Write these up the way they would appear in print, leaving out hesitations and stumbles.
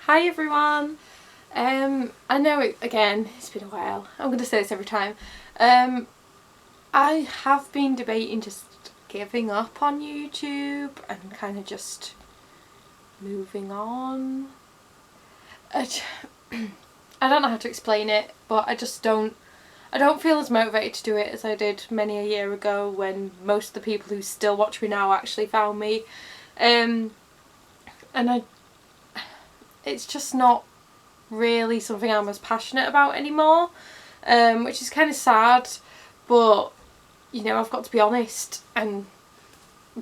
Hi everyone. I know it's been a while. I'm going to say this every time. I have been debating just giving up on YouTube and kind of just moving on. I don't know how to explain it, but I don't feel as motivated to do it as I did many a year ago when most of the people who still watch me now actually found me. It's just not really something I'm as passionate about anymore, which is kind of sad, but you know, I've got to be honest and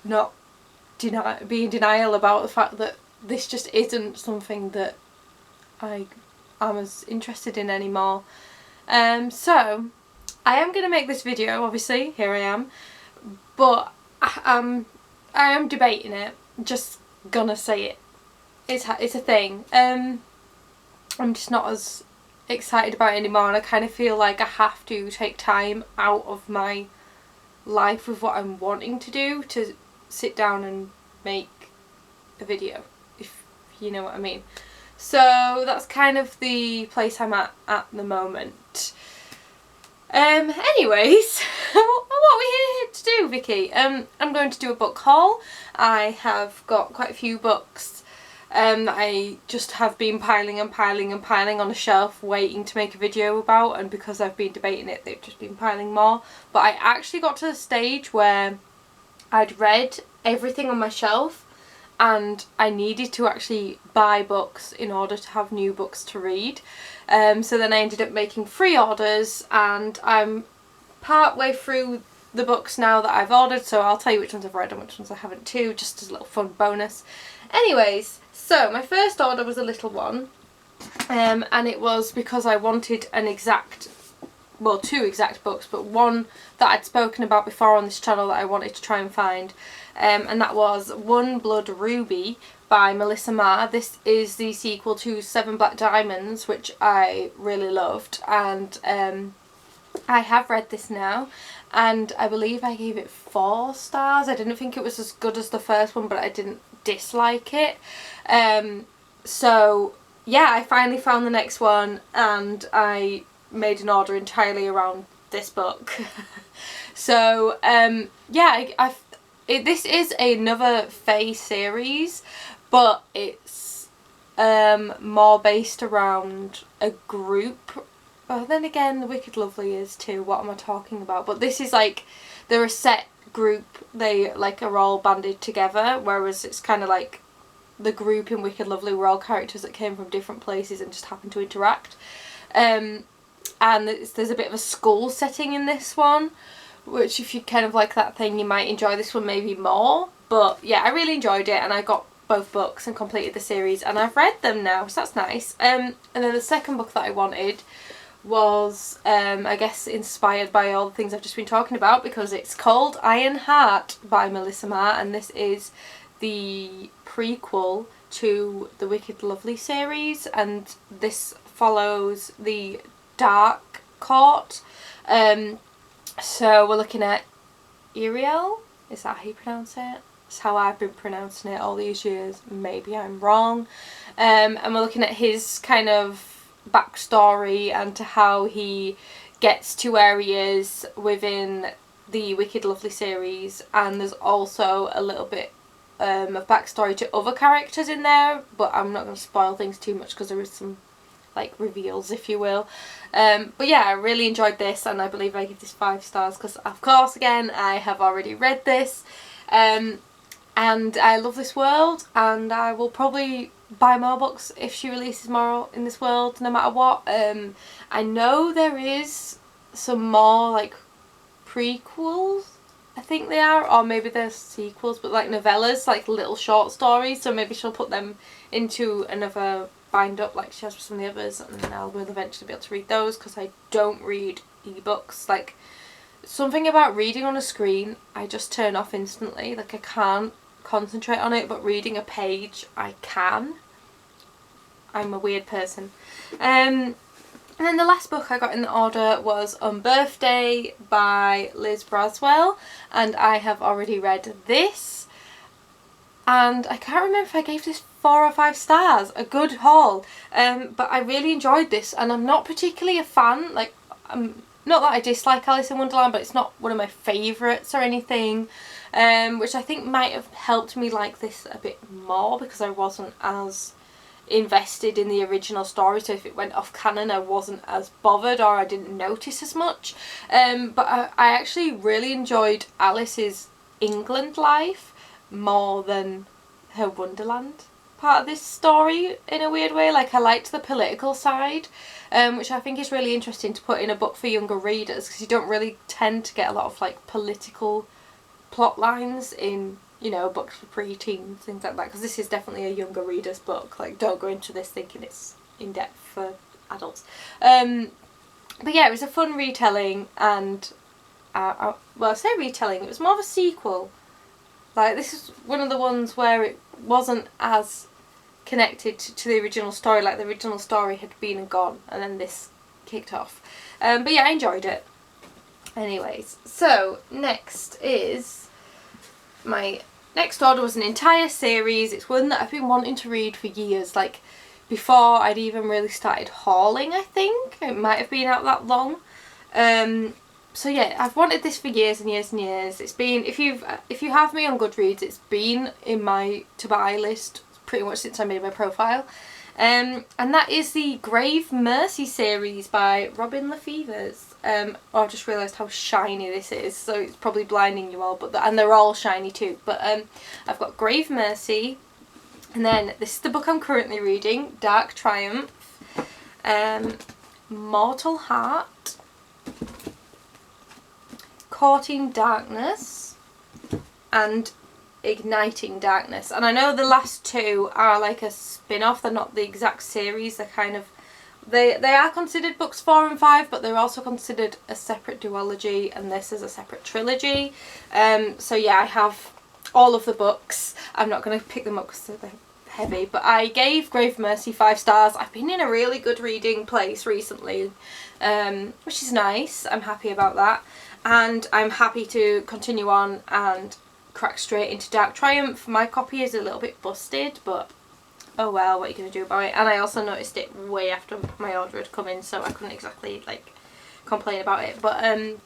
not be in denial about the fact that this just isn't something that I am as interested in anymore. So I am going to make this video, obviously, here I am, but I am debating it, just gonna say it. It's a thing. I'm just not as excited about it anymore, and I kind of feel like I have to take time out of my life with what I'm wanting to do to sit down and make a video, if you know what I mean. So that's kind of the place I'm at the moment. Anyways, what are we here to do, Vicky? I'm going to do a book haul. I have got quite a few books that I just have been piling and piling and piling on a shelf waiting to make a video about, and because I've been debating it, they've just been piling more. But I actually got to the stage where I'd read everything on my shelf and I needed to actually buy books in order to have new books to read. So then I ended up making 3 orders, and I'm part way through the books now that I've ordered, so I'll tell you which ones I've read and which ones I haven't too, just as a little fun bonus. Anyways, so my first order was a little one, and it was because I wanted two exact books, but one that I'd spoken about before on this channel that I wanted to try and find, and that was One Blood Ruby by Melissa Marr. This is the sequel to Seven Black Diamonds, which I really loved, and I have read this now, and I believe I gave it 4 stars. I didn't think it was as good as the first one, but I didn't dislike it. So yeah, I finally found the next one, and I made an order entirely around this book. So yeah, this is another Fae series, but it's more based around a group. Well, then again, The Wicked Lovely is too. What am I talking about? But this is like, they're a set group. They like are all banded together, whereas it's kind of like the group in Wicked Lovely were all characters that came from different places and just happened to interact. And there's a bit of a school setting in this one, which if you kind of like that thing, you might enjoy this one maybe more. But yeah, I really enjoyed it, and I got both books and completed the series, and I've read them now, so that's nice. And then the second book that I wanted was I guess inspired by all the things I've just been talking about, because it's called Iron Heart by Melissa Marr, and this is the prequel to the Wicked Lovely series, and this follows the Dark Court. So we're looking at Iriel, is that how you pronounce it? It's how I've been pronouncing it all these years, maybe I'm wrong. And we're looking at his kind of backstory and to how he gets to where he is within the Wicked Lovely series, and there's also a little bit of backstory to other characters in there, but I'm not going to spoil things too much because there is some like reveals, if you will. But yeah, I really enjoyed this, and I believe I give this 5 stars because of course again I have already read this, and I love this world, and I will probably buy more books if she releases more in this world, no matter what. I know there is some more like prequels, I think they are, or maybe they're sequels, but like novellas, like little short stories, so maybe she'll put them into another bind up like she has with some of the others, and I will eventually be able to read those, because I don't read ebooks. Like, something about reading on a screen I just turn off instantly, like I can't concentrate on it, but reading a page I can. I'm a weird person. And then the last book I got in the order was Unbirthday by Liz Braswell, and I have already read this. and I can't remember if I gave this 4 or 5 stars, a good haul, but I really enjoyed this, and I'm not particularly a fan, like, not that I dislike Alice in Wonderland, but it's not one of my favourites or anything, which I think might have helped me like this a bit more because I wasn't as invested in the original story, so if it went off canon I wasn't as bothered, or I didn't notice as much, but I actually really enjoyed Alice's England life more than her Wonderland part of this story in a weird way. Like, I liked the political side, which I think is really interesting to put in a book for younger readers, because you don't really tend to get a lot of like political plot lines in, you know, books for pre-teens, things like that, because this is definitely a younger reader's book. Like, don't go into this thinking it's in depth for adults. But yeah, it was a fun retelling, and well, I say retelling, it was more of a sequel. Like, this is one of the ones where it wasn't as connected to the original story, like the original story had been and gone, and then this kicked off. But yeah, I enjoyed it. Anyways, so next is, my next order was an entire series. It's one that I've been wanting to read for years, like before I'd even really started hauling, I think. It might have been out that long. So yeah, I've wanted this for years and years and years. It's been, if you have me on Goodreads, it's been in my to buy list pretty much since I made my profile. And that is the Grave Mercy series by Robin Lefevers. Oh, I've just realised how shiny this is, so it's probably blinding you all, but and they're all shiny too. But I've got Grave Mercy, and then this is the book I'm currently reading, Dark Triumph, Mortal Heart, Courting Darkness, and Igniting Darkness. And I know the last two are like a spin-off, they're not the exact series, they're kind of, they are considered books 4 and 5, but they're also considered a separate duology, and this is a separate trilogy. So yeah, I have all of the books. I'm not going to pick them up because they're heavy, but I gave Grave Mercy 5 stars. I've been in a really good reading place recently, which is nice. I'm happy about that, and I'm happy to continue on and crack straight into Dark Triumph. My copy is a little bit busted, but oh well, what are you going to do about it? And I also noticed it way after my order had come in, so I couldn't exactly like complain about it. But I'm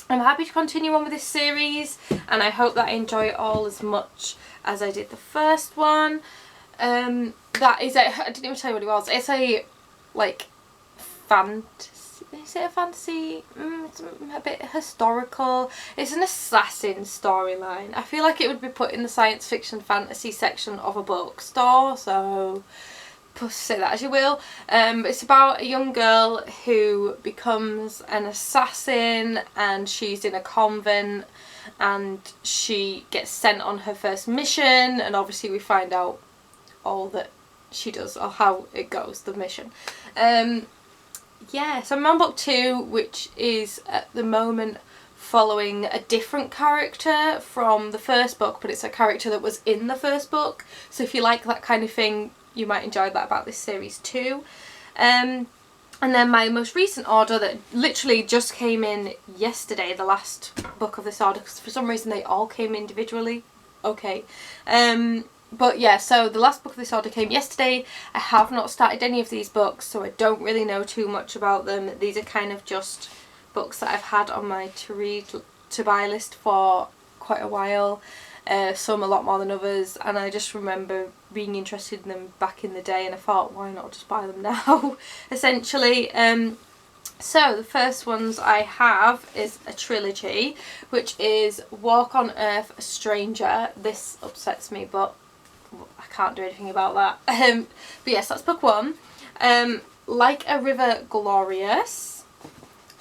happy to continue on with this series, and I hope that I enjoy it all as much as I did the first one. That is I didn't even tell you what it was. It's a like fantasy. Is it a fantasy? It's a bit historical. It's an assassin storyline. I feel like it would be put in the science fiction fantasy section of a bookstore, so say that as you will. It's about a young girl who becomes an assassin, and she's in a convent, and she gets sent on her first mission, and obviously we find out all that she does, or how it goes, the mission. Yeah, so I'm on book 2, which is at the moment following a different character from the first book, but it's a character that was in the first book, so if you like that kind of thing, you might enjoy that about this series too. And then my most recent order that literally just came in yesterday, the last book of this order, because for some reason they all came individually. Okay. But yeah, so the last book of this order came yesterday. I have not started any of these books, so I don't really know too much about them. These are kind of just books that I've had on my to read, to buy list for quite a while. Some a lot more than others, and I just remember being interested in them back in the day, and I thought, why not just buy them now, essentially. So the first ones I have is a trilogy, which is Walk on Earth, A Stranger. This upsets me, but I can't do anything about that. But yes, that's book 1. Like a River Glorious,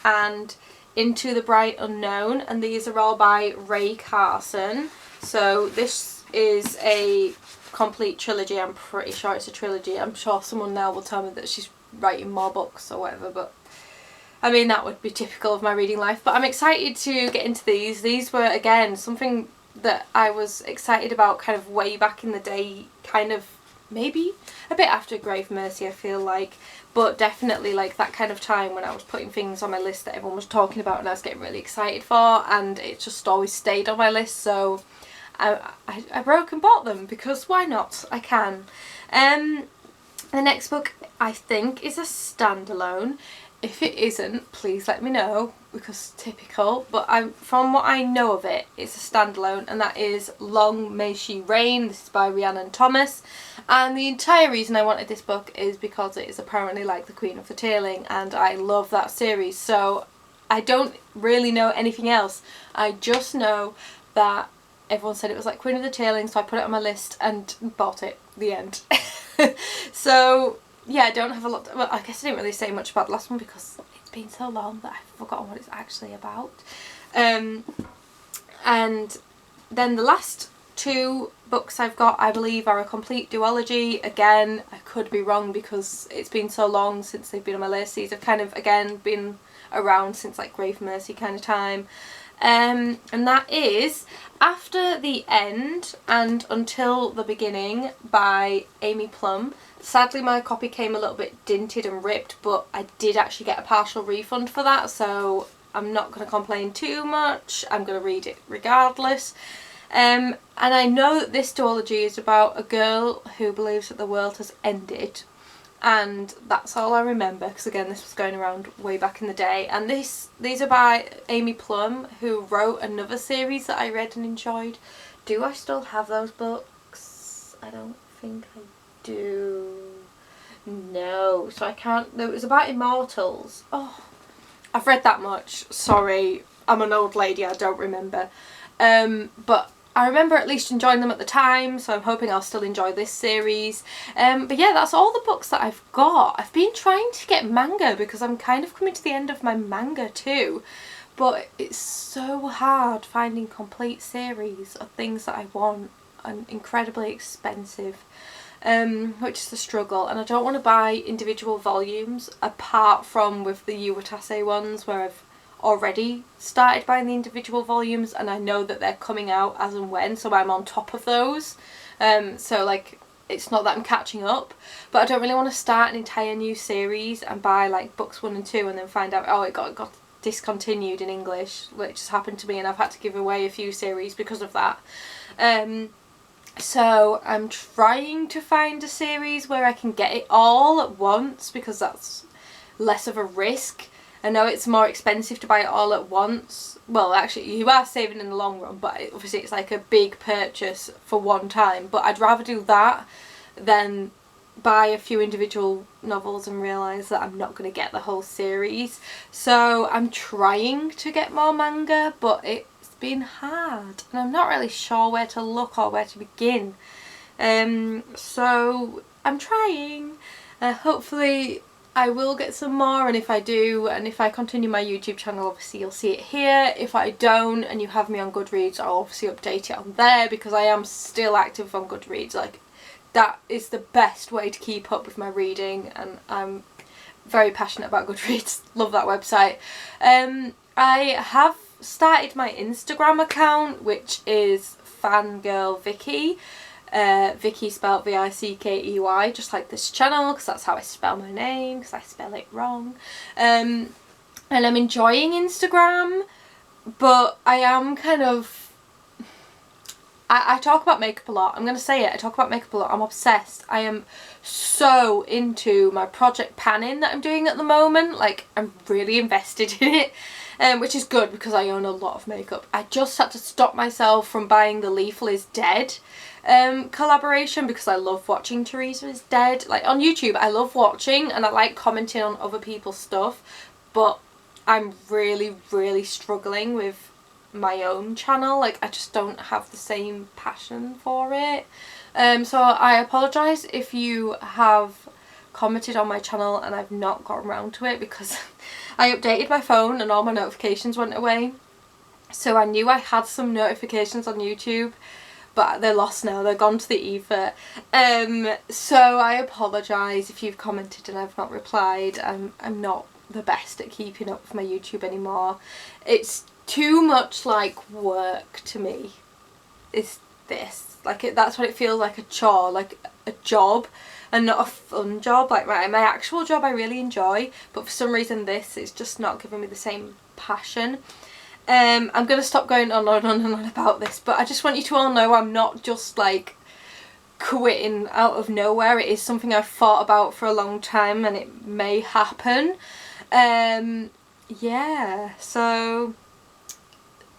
and Into the Bright Unknown, and these are all by Ray Carson. So this is a complete trilogy. I'm pretty sure it's a trilogy. I'm sure someone now will tell me that she's writing more books or whatever, but I mean, that would be typical of my reading life. But I'm excited to get into these. These were, again, something that I was excited about kind of way back in the day, kind of maybe a bit after Grave Mercy, I feel like, but definitely like that kind of time when I was putting things on my list that everyone was talking about and I was getting really excited for, and it just always stayed on my list. So I broke and bought them because why not? I can. The next book I think is a standalone. If it isn't, please let me know, because typical, but from what I know of it, it's a standalone, and that is Long May She Reign. This is by Rhiannon Thomas, and the entire reason I wanted this book is because it is apparently like The Queen of the Tearling, and I love that series, so I don't really know anything else. I just know that everyone said it was like Queen of the Tearling, so I put it on my list and bought it. The end. So yeah, I don't have a lot. Well, I guess I didn't really say much about the last one because it's been so long that I've forgotten what it's actually about. And then the last two books I've got, I believe, are a complete duology. Again, I could be wrong because it's been so long since they've been on my list. These have kind of, again, been around since like Grave Mercy kind of time. And that is After the End and Until the Beginning by Amy Plum. Sadly, my copy came a little bit dinted and ripped, but I did actually get a partial refund for that, so I'm not going to complain too much. I'm going to read it regardless. And I know that this duology is about a girl who believes that the world has ended, and that's all I remember, because again, this was going around way back in the day. And these are by Amy Plum, who wrote another series that I read and enjoyed. Do I still have those books? I don't think I do. No, so I can't. It was about immortals. Oh, I've read that much. Sorry, I'm an old lady, I don't remember. But I remember at least enjoying them at the time, so I'm hoping I'll still enjoy this series. But yeah, that's all the books that I've got. I've been trying to get manga because I'm kind of coming to the end of my manga too. But it's so hard finding complete series of things that I want, and incredibly expensive. Which is the struggle, and I don't want to buy individual volumes apart from with the Uwatase ones where I've already started buying the individual volumes and I know that they're coming out as and when, so I'm on top of those. So like, it's not that I'm catching up, but I don't really want to start an entire new series and buy like books 1 and 2 and then find out, oh, it got discontinued in English, which has happened to me, and I've had to give away a few series because of that. So I'm trying to find a series where I can get it all at once, because that's less of a risk. I know it's more expensive to buy it all at once. Well, actually, you are saving in the long run, but obviously it's like a big purchase for one time. But I'd rather do that than buy a few individual novels and realise that I'm not going to get the whole series. So I'm trying to get more manga, but it's been hard and I'm not really sure where to look or where to begin. So I'm trying. Hopefully I will get some more, and if I do, and if I continue my YouTube channel, obviously you'll see it here. If I don't and you have me on Goodreads, I'll obviously update it on there, because I am still active on Goodreads. Like, that is the best way to keep up with my reading, and I'm very passionate about Goodreads. Love that website. I have started my Instagram account, which is Fangirl Vicky. Vicky spelled Vickey, just like this channel, because that's how I spell my name, because I spell it wrong. And I'm enjoying Instagram, but I am kind of... I talk about makeup a lot. I'm going to say it. I talk about makeup a lot. I'm obsessed. I am so into my project panning that I'm doing at the moment. Like, I'm really invested in it. Which is good because I own a lot of makeup. I just had to stop myself from buying the Lethal is Dead collaboration, because I love watching Teresa is Dead. Like, on YouTube I love watching and I like commenting on other people's stuff, but I'm really struggling with my own channel. Like, I just don't have the same passion for it. So I apologise if you have commented on my channel and I've not gotten around to it, because I updated my phone and all my notifications went away. So I knew I had some notifications on YouTube, but they're lost now. They're gone to the ether. So I apologise if you've commented and I've not replied. I'm not the best at keeping up with my YouTube anymore. It's too much like work to me. Is this. Like, that's what it feels like, a chore, like a job, and not a fun job. Like, my actual job I really enjoy, but for some reason this is just not giving me the same passion. I'm going to stop going on and on and on about this, but I just want you to all know I'm not just like quitting out of nowhere. It is something I've thought about for a long time, and it may happen. Yeah, so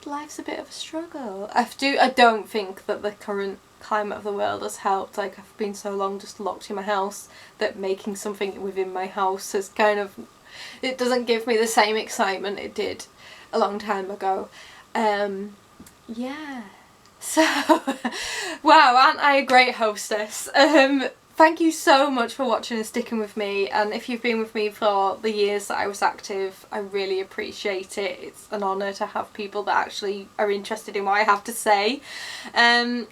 life's a bit of a struggle. I don't think that the current climate of the world has helped. Like, I've been so long just locked in my house that making something within my house has kind of, it doesn't give me the same excitement it did a long time ago. Yeah. So, wow, aren't I a great hostess? Thank you so much for watching and sticking with me, and if you've been with me for the years that I was active, I really appreciate it. It's an honour to have people that actually are interested in what I have to say. And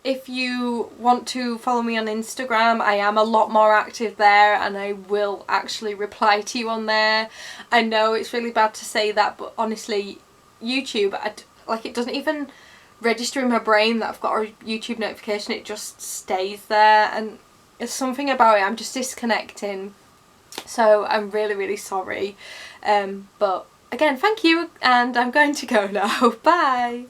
if you want to follow me on Instagram, I am a lot more active there, and I will actually reply to you on there. I know it's really bad to say that, but honestly, YouTube, like, it doesn't even register in my brain that I've got a YouTube notification. It just stays there, and there's something about it, I'm just disconnecting, so I'm really, really sorry. But again, thank you, and I'm going to go now. Bye.